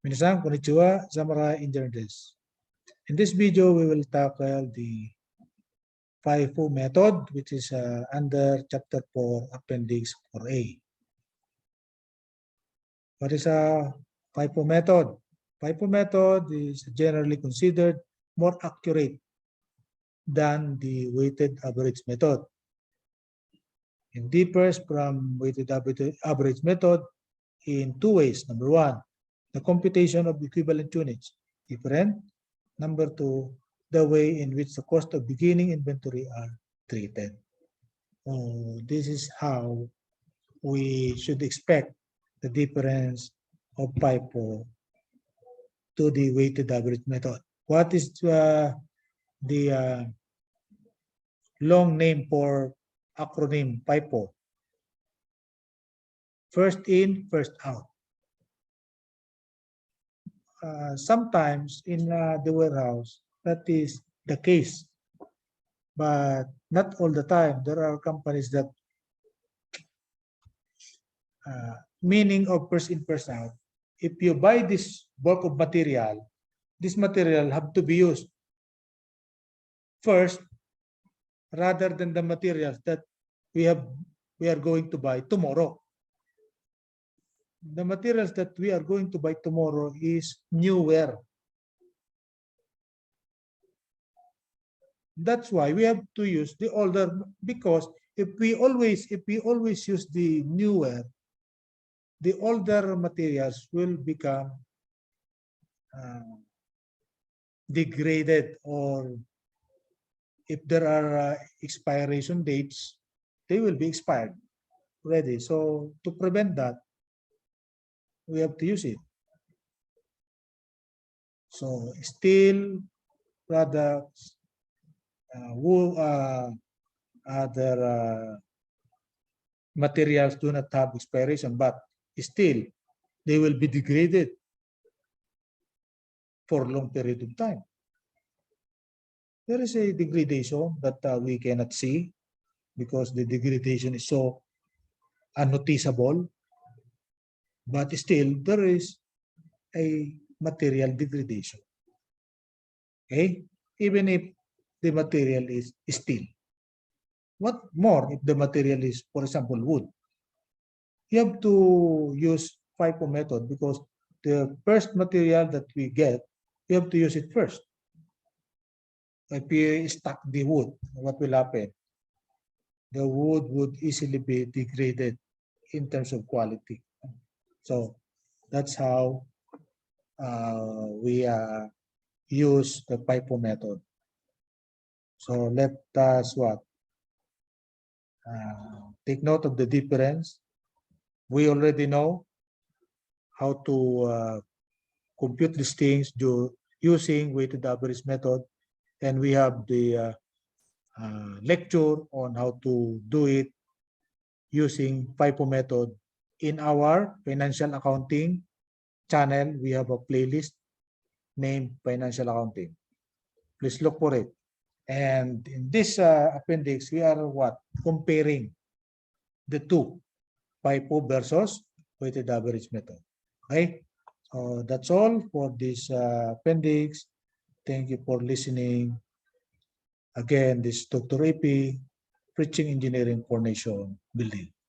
Minasan, konnichiwa, Zamurai Engineer desu. In this video, we will tackle the FIFO method, which is under Chapter 4, Appendix 4A. What is a FIFO method? FIFO method is generally considered more accurate than the weighted average method. It differs from weighted average method in two ways. Number one, the computation of equivalent units, different. Number two, the way in which the cost of beginning inventory are treated. This is how we should expect the difference of FIFO to the weighted average method. What is the long name for acronym FIFO? First in, first out. Sometimes in the warehouse, that is the case, but not all the time. There are companies that meaning of first in, first out. If you buy this bulk of material, this material have to be used first rather than the materials that we are going to buy tomorrow. The materials that we are going to buy tomorrow is newer. That's why we have to use the older, because if we always use the newer, the older materials will become degraded, or if there are expiration dates, they will be expired already. So to prevent that, we have to use it. So steel products, other materials do not have expiration, but still they will be degraded for a long period of time. There is a degradation that we cannot see because the degradation is so unnoticeable, but still there is a material degradation. Okay, even if the material is steel. What more if the material is, for example, wood? You have to use FIFO method because the first material that we get, you have to use it first. If you stack the wood, what will happen? The wood would easily be degraded in terms of quality. So that's how we use the FIFO method. So let us take note of the difference. We already know how to compute these things using weighted average method, and we have the lecture on how to do it using FIFO method in our financial accounting channel. We have a playlist named Financial Accounting. Please look for it. And in this appendix, we are comparing the two, FIFO versus weighted average method. Okay, so that's all for this appendix. Thank you for listening. Again, this is Dr. DrEYPEI, preaching engineering for nation building.